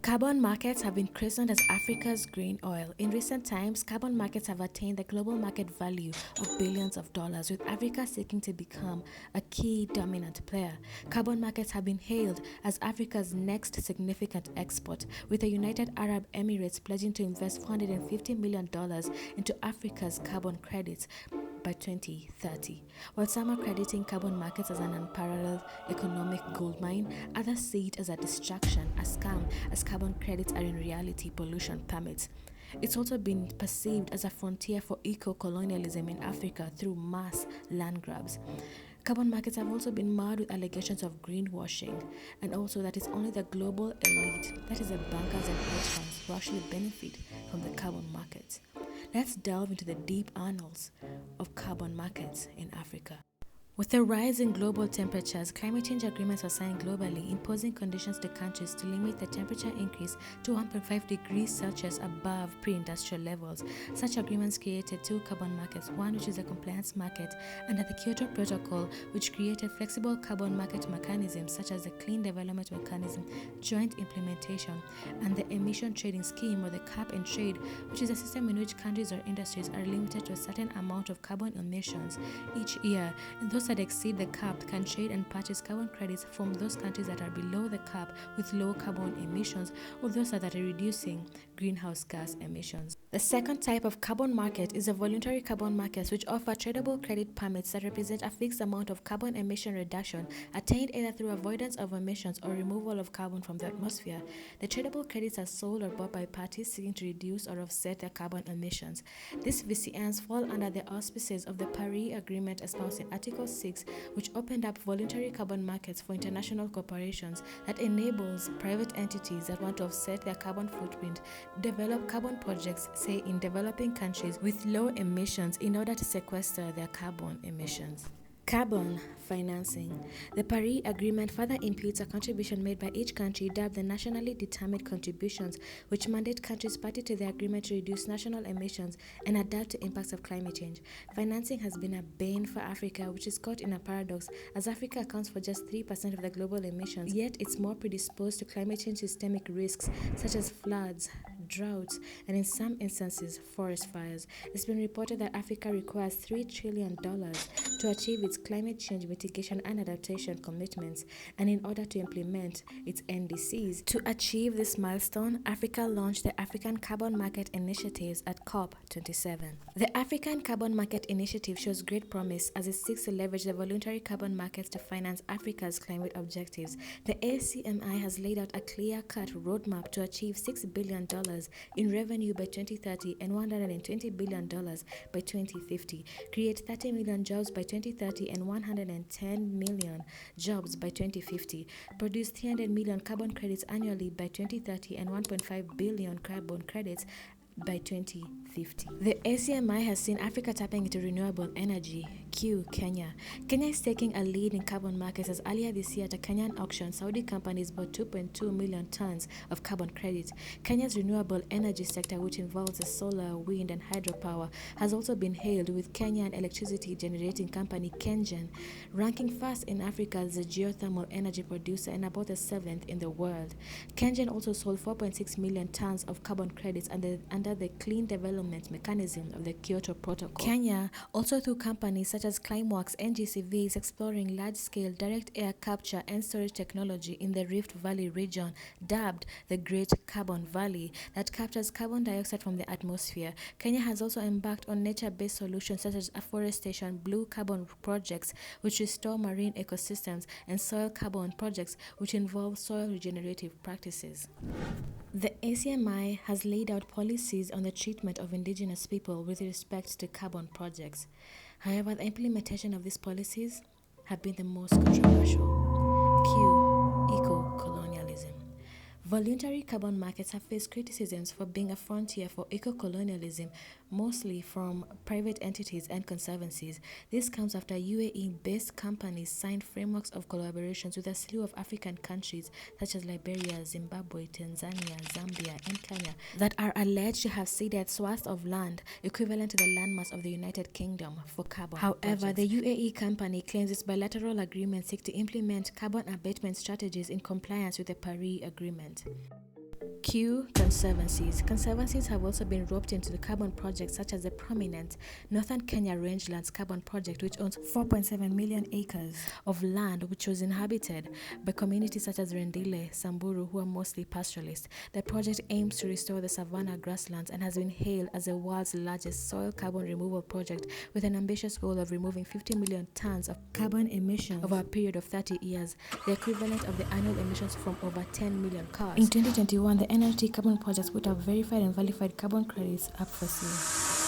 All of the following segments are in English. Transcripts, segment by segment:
Carbon markets have been christened as Africa's green oil. In recent times, carbon markets have attained the global market value of billions of dollars, with Africa seeking to become a key dominant player. Carbon markets have been hailed as Africa's next significant export, with the United Arab Emirates pledging to invest $450 million into Africa's carbon credits by 2030. While some are crediting carbon markets as an unparalleled economic goldmine, others see it as a distraction, a scam, as carbon credits are in reality pollution permits. It's also been perceived as a frontier for eco-colonialism in Africa through mass land grabs. Carbon markets have also been marred with allegations of greenwashing, and also that it's only the global elite, that is the bankers and hedge funds, who actually benefit from the carbon markets. Let's delve into the deep annals of carbon markets in Africa. With the rise in global temperatures, climate change agreements are signed globally, imposing conditions to countries to limit the temperature increase to 1.5 degrees Celsius above pre-industrial levels. Such agreements created two carbon markets, one which is a compliance market under the Kyoto Protocol, which created flexible carbon market mechanisms such as the Clean Development Mechanism, Joint Implementation, and the Emission Trading Scheme, or the Cap and Trade, which is a system in which countries or industries are limited to a certain amount of carbon emissions each year, and those that exceed the cap can trade and purchase carbon credits from those countries that are below the cap with low carbon emissions, or those that are reducing greenhouse gas emissions. The second type of carbon market is the voluntary carbon markets, which offer tradable credit permits that represent a fixed amount of carbon emission reduction attained either through avoidance of emissions or removal of carbon from the atmosphere. The tradable credits are sold or bought by parties seeking to reduce or offset their carbon emissions. These VCNs fall under the auspices of the Paris Agreement espoused in Article 6, which opened up voluntary carbon markets for international corporations that enables private entities that want to offset their carbon footprint develop carbon projects, say in developing countries with low emissions, in order to sequester their carbon emissions. Carbon financing. The Paris Agreement further imputes a contribution made by each country, dubbed the nationally determined contributions, which mandate countries party to the agreement to reduce national emissions and adapt to impacts of climate change. Financing has been a bane for Africa, which is caught in a paradox, as Africa accounts for just 3% of the global emissions, yet it's more predisposed to climate change systemic risks such as floods, droughts, and in some instances, forest fires. It's been reported that Africa requires $3 trillion to achieve its climate change mitigation and adaptation commitments, and in order to implement its NDCs. To achieve this milestone, Africa launched the African Carbon Market Initiatives at COP27. The African Carbon Market Initiative shows great promise as it seeks to leverage the voluntary carbon markets to finance Africa's climate objectives. The ACMI has laid out a clear-cut roadmap to achieve $6 billion in revenue by 2030 and $120 billion by 2050, create 30 million jobs by 2030 and 110 million jobs by 2050, produce 300 million carbon credits annually by 2030 and 1.5 billion carbon credits by 2050. The ACMI has seen Africa tapping into renewable energy. Kenya. Kenya is taking a lead in carbon markets, as earlier this year at a Kenyan auction, Saudi companies bought 2.2 million tons of carbon credits. Kenya's renewable energy sector, which involves the solar, wind, and hydropower, has also been hailed, with Kenyan electricity generating company KenGen ranking first in Africa as a geothermal energy producer and about the 7th in the world. KenGen also sold 4.6 million tons of carbon credits under the Clean Development Mechanism of the Kyoto Protocol. Kenya, also through companies such as Climeworks and GCV, is exploring large-scale direct air capture and storage technology in the Rift Valley region, dubbed the Great Carbon Valley, that captures carbon dioxide from the atmosphere. Kenya has also embarked on nature-based solutions such as afforestation, blue carbon projects, which restore marine ecosystems, and soil carbon projects, which involve soil regenerative practices. The ACMI has laid out policies on the treatment of indigenous people with respect to carbon projects. However, the implementation of these policies have been the most controversial. Eco-colonialism. Voluntary carbon markets have faced criticisms for being a frontier for eco-colonialism, mostly from private entities and conservancies. This comes after UAE-based companies signed frameworks of collaborations with a slew of African countries such as Liberia, Zimbabwe, Tanzania, Zambia, and Kenya that are alleged to have ceded swaths of land equivalent to the landmass of the United Kingdom for carbon. However, the UAE company claims its bilateral agreements seek to implement carbon abatement strategies in compliance with the Paris Agreement. Q. Conservancies. Conservancies have also been roped into the carbon projects, such as the prominent Northern Kenya Rangelands Carbon Project, which owns 4.7 million acres of land which was inhabited by communities such as Rendile, Samburu, who are mostly pastoralists. The project aims to restore the savanna grasslands and has been hailed as the world's largest soil carbon removal project, with an ambitious goal of removing 50 million tons of carbon emissions over a period of 30 years, the equivalent of the annual emissions from over 10 million cars. In 2021, the NRT carbon projects put up verified and validated carbon credits up for sale.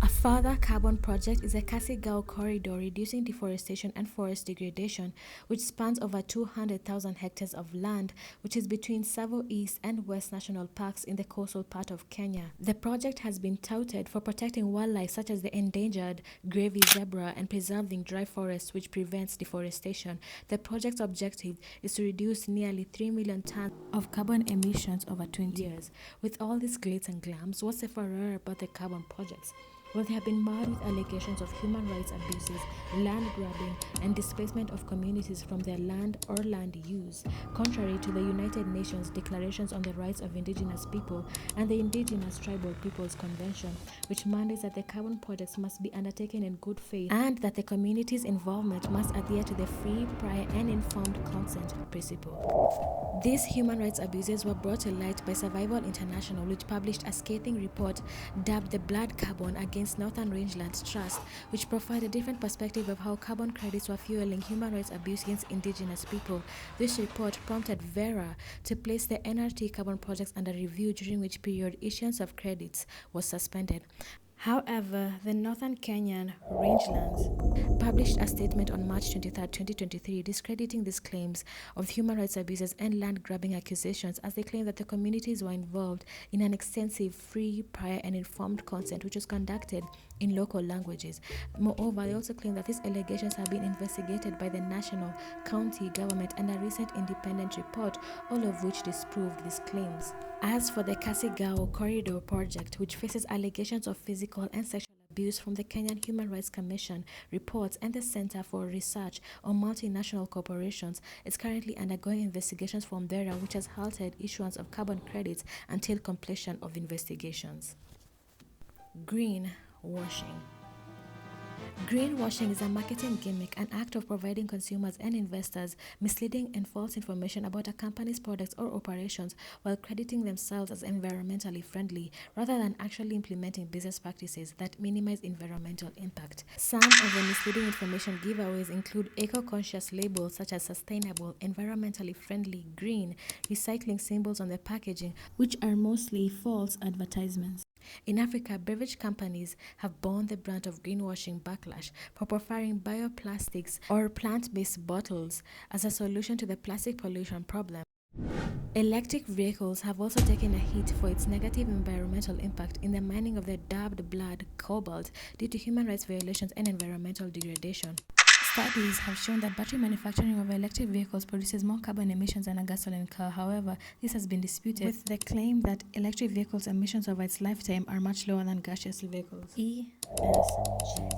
A further carbon project is the Kassi-Gao corridor, reducing deforestation and forest degradation, which spans over 200,000 hectares of land, which is between Tsavo East and West National Parks in the coastal part of Kenya. The project has been touted for protecting wildlife such as the endangered gravy zebra and preserving dry forests, which prevents deforestation. The project's objective is to reduce nearly 3 million tons of carbon emissions over 20 years. With all these glitz and glams, what's the furore about the carbon projects? Well, they have been marred with allegations of human rights abuses, land grabbing, and displacement of communities from their land or land use, contrary to the United Nations Declarations on the Rights of Indigenous People and the Indigenous Tribal Peoples Convention, which mandates that the carbon projects must be undertaken in good faith and that the community's involvement must adhere to the free, prior, and informed consent principle. These human rights abuses were brought to light by Survival International, which published a scathing report dubbed the Blood Carbon Against Northern Rangelands Trust, which provided a different perspective of how carbon credits were fueling human rights abuse against indigenous people. This report prompted Verra to place the NRT carbon projects under review, during which period issuance of credits was suspended. However, the Northern Kenyan Rangelands published a statement on March 23, 2023, discrediting these claims of human rights abuses and land grabbing accusations, as they claim that the communities were involved in an extensive, free, prior, and informed consent which was conducted in local languages. Moreover, they also claim that these allegations have been investigated by the national, county government and a recent independent report, all of which disproved these claims. As for the Kassi-Gao corridor project, which faces allegations of physical and sexual abuse from the Kenyan Human Rights Commission reports and the Center for Research on Multinational Corporations, is currently undergoing investigations from Verra, which has halted issuance of carbon credits until completion of investigations. Greenwashing. Greenwashing is a marketing gimmick, an act of providing consumers and investors misleading and false information about a company's products or operations while crediting themselves as environmentally friendly, rather than actually implementing business practices that minimize environmental impact. Some of the misleading information giveaways include eco-conscious labels such as sustainable, environmentally friendly, green, recycling symbols on the packaging, which are mostly false advertisements. In Africa, beverage companies have borne the brunt of greenwashing backlash for preferring bioplastics or plant-based bottles as a solution to the plastic pollution problem. Electric vehicles have also taken a hit for its negative environmental impact in the mining of the dubbed blood cobalt due to human rights violations and environmental degradation. Studies have shown that battery manufacturing of electric vehicles produces more carbon emissions than a gasoline car. However, this has been disputed, with the claim that electric vehicles' emissions over its lifetime are much lower than gaseous vehicles.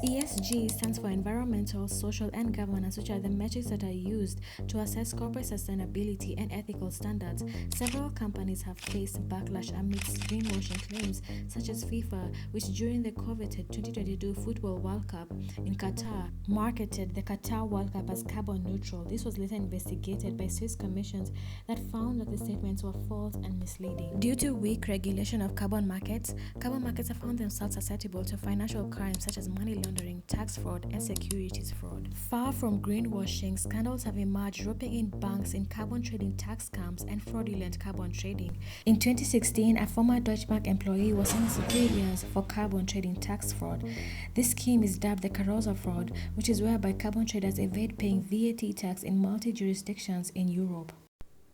ESG stands for environmental, social, and governance, which are the metrics that are used to assess corporate sustainability and ethical standards. Several companies have faced backlash amidst greenwashing claims, such as FIFA, which during the coveted 2022 Football World Cup in Qatar marketed the Qatar World Cup as carbon neutral. This was later investigated by Swiss commissions that found that the statements were false and misleading. Due to weak regulation of carbon markets have found themselves susceptible to financial crimes such as money laundering, tax fraud, and securities fraud. Far from greenwashing, scandals have emerged, roping in banks in carbon trading tax scams and fraudulent carbon trading. In 2016, a former Deutsche Bank employee was sentenced to 3 years for carbon trading tax fraud. This scheme is dubbed the Carousel fraud, which is whereby carbon traders evade paying VAT tax in multi-jurisdictions in Europe.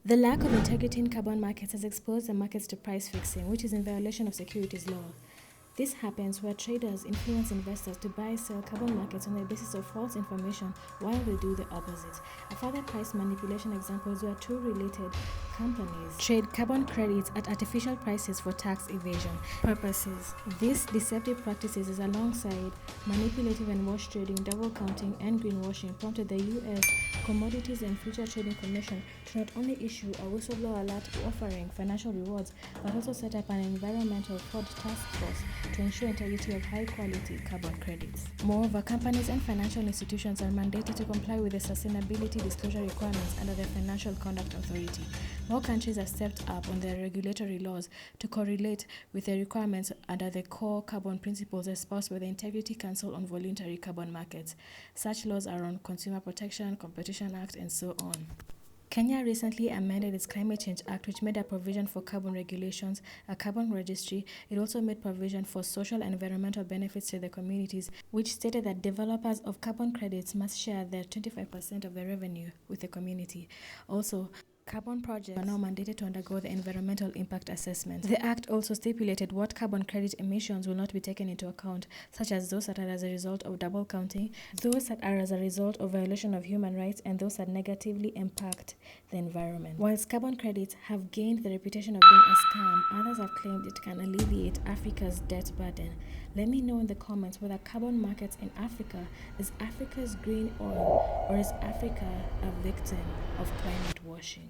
The lack of integrity in carbon markets has exposed the markets to price fixing, which is in violation of securities law. This happens where traders influence investors to buy and sell carbon markets on the basis of false information while they do the opposite. A further price manipulation example is where two related companies trade carbon credits at artificial prices for tax evasion purposes. These deceptive practices alongside manipulative and wash trading, double counting, and greenwashing prompted the U.S. Commodities and Future Trading Commission to not only issue a whistleblower alert offering financial rewards, but also set up an environmental fraud task force to ensure integrity of high-quality carbon credits. Moreover, companies and financial institutions are mandated to comply with the sustainability disclosure requirements under the Financial Conduct Authority. More countries have stepped up on their regulatory laws to correlate with the requirements under the core carbon principles espoused by the Integrity Council on Voluntary Carbon Markets. Such laws are on Consumer Protection, Competition Act, and so on. Kenya recently amended its Climate Change Act, which made a provision for carbon regulations, a carbon registry. It also made provision for social and environmental benefits to the communities, which stated that developers of carbon credits must share their 25% of the revenue with the community. Also, carbon projects are now mandated to undergo the environmental impact assessment. The Act also stipulated what carbon credit emissions will not be taken into account, such as those that are as a result of double counting, those that are as a result of violation of human rights, and those that negatively impact the environment. Whilst carbon credits have gained the reputation of being a scam, others have claimed it can alleviate Africa's debt burden. Let me know in the comments whether carbon markets in Africa is Africa's green oil or is Africa a victim of climate washing.